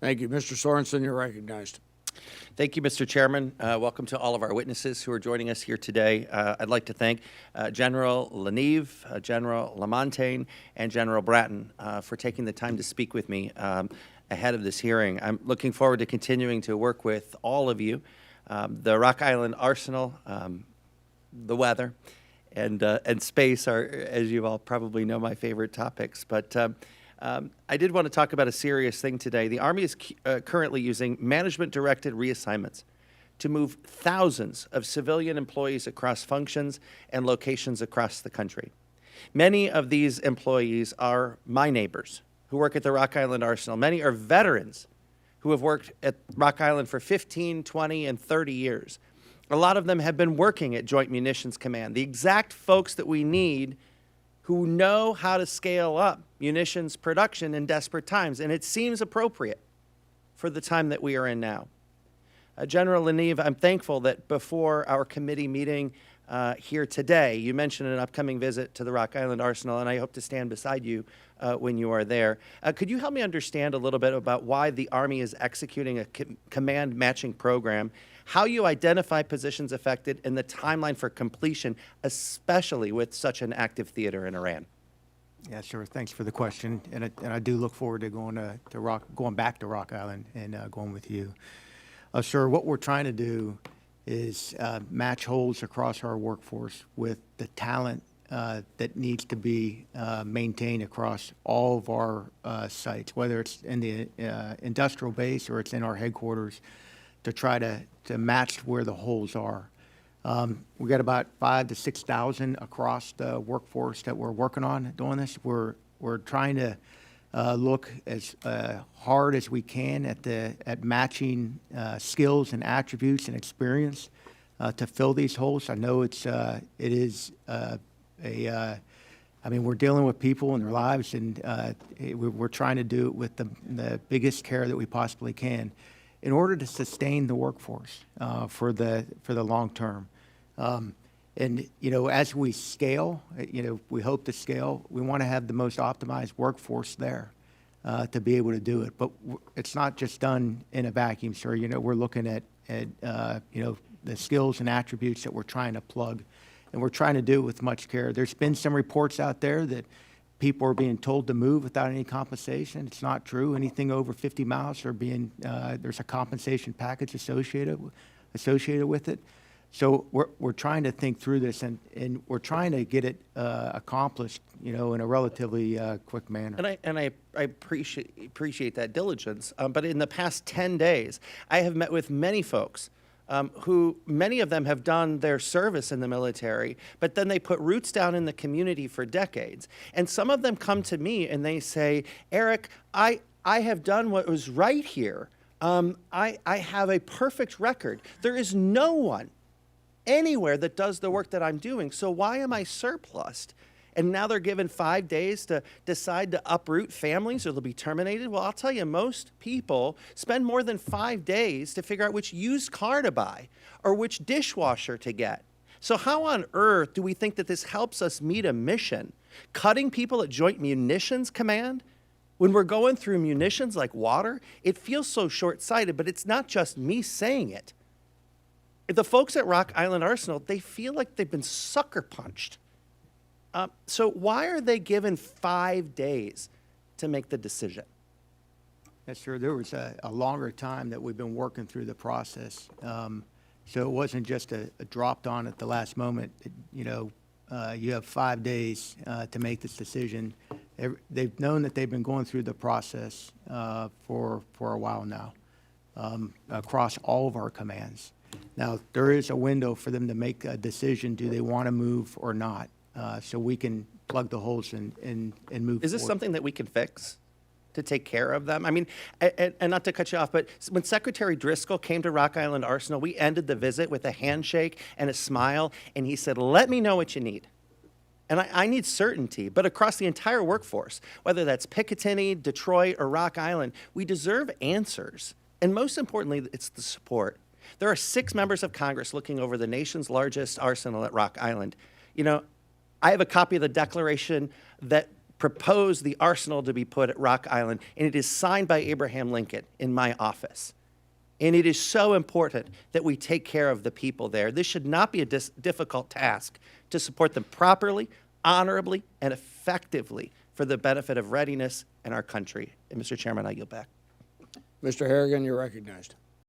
Thank you. Mr. Sorensen, you're recognized. Thank you, Mr. Chairman. Welcome to all of our witnesses who are joining us here today. I'd like to thank General Leneve, General Lamontagne, and General Bratton for taking the time to speak with me ahead of this hearing. I'm looking forward to continuing to work with all of you. The Rock Island Arsenal, the weather, and space are, as you all probably know, my favorite topics. But I did want to talk about a serious thing today. The Army is currently using management-directed reassignments to move thousands of civilian employees across functions and locations across the country. Many of these employees are my neighbors who work at the Rock Island Arsenal. Many are veterans who have worked at Rock Island for 15, 20, and 30 years. A lot of them have been working at Joint Munitions Command, the exact folks that we need who know how to scale up munitions production in desperate times, and it seems appropriate for the time that we are in now. General Leneve, I'm thankful that before our committee meeting here today, you mentioned an upcoming visit to the Rock Island Arsenal, and I hope to stand beside you when you are there. Could you help me understand a little bit about why the Army is executing a command matching program, how you identify positions affected, and the timeline for completion, especially with such an active theater in Iran? Yeah, sure. Thanks for the question, and I do look forward to going back to Rock Island and going with you. Sure. What we're trying to do is match holes across our workforce with the talent that needs to be maintained across all of our sites, whether it's in the industrial base or it's in our headquarters, to try to match where the holes are. We got about 5,000 to 6,000 across the workforce that we're working on doing this. We're trying to look as hard as we can at matching skills and attributes and experience to fill these holes. I know it is I mean, we're dealing with people and their lives, and we're trying to do it with the biggest care that we possibly can in order to sustain the workforce for the long term. And, as we scale, we hope to scale, we want to have the most optimized workforce there to be able to do it. But it's not just done in a vacuum, sir. We're looking at the skills and attributes that we're trying to plug, and we're trying to do it with much care. There's been some reports out there that people are being told to move without any compensation. It's not true. Anything over 50 miles are there's a compensation package associated with it. So we're trying to think through this, and we're trying to get it accomplished, in a relatively quick manner. And I appreciate that diligence. But in the past 10 days, I have met with many folks who, many of them have done their service in the military, but then they put roots down in the community for decades. And some of them come to me and they say, Eric, I have done what was right here. I have a perfect record. There is no one anywhere that does the work that I'm doing. So why am I surplused? And now they're given 5 days to decide to uproot families or they'll be terminated. Well, I'll tell you, most people spend more than 5 days to figure out which used car to buy or which dishwasher to get. So how on earth do we think that this helps us meet a mission? Cutting people at Joint Munitions Command? When we're going through munitions like water, it feels so short-sighted, but it's not just me saying it. The folks at Rock Island Arsenal, they feel like they've been sucker punched. So why are they given 5 days to make the decision? Yes, sir. There was a longer time that we've been working through the process. So it wasn't just a dropped on at the last moment. You have 5 days to make this decision. They've known that they've been going through the process for a while now across all of our commands. Now, there is a window for them to make a decision. Do they want to move or not? So we can plug the holes and move Is this forward. something that we can fix to take care of them? I mean, and not to cut you off, but when Secretary Driscoll came to Rock Island Arsenal, we ended the visit with a handshake and a smile, and he said, let me know what you need. And I need certainty, but across the entire workforce, whether that's Picatinny, Detroit, or Rock Island, we deserve answers. And most importantly, it's the support. There are 6 members of Congress looking over the nation's largest arsenal at Rock Island. I have a copy of the declaration that proposed the arsenal to be put at Rock Island, and it is signed by Abraham Lincoln in my office. And it is so important that we take care of the people there. This should not be a difficult task to support them properly, honorably, and effectively for the benefit of readiness and our country. And Mr. Chairman, I yield back. Mr. Harrigan, you're recognized.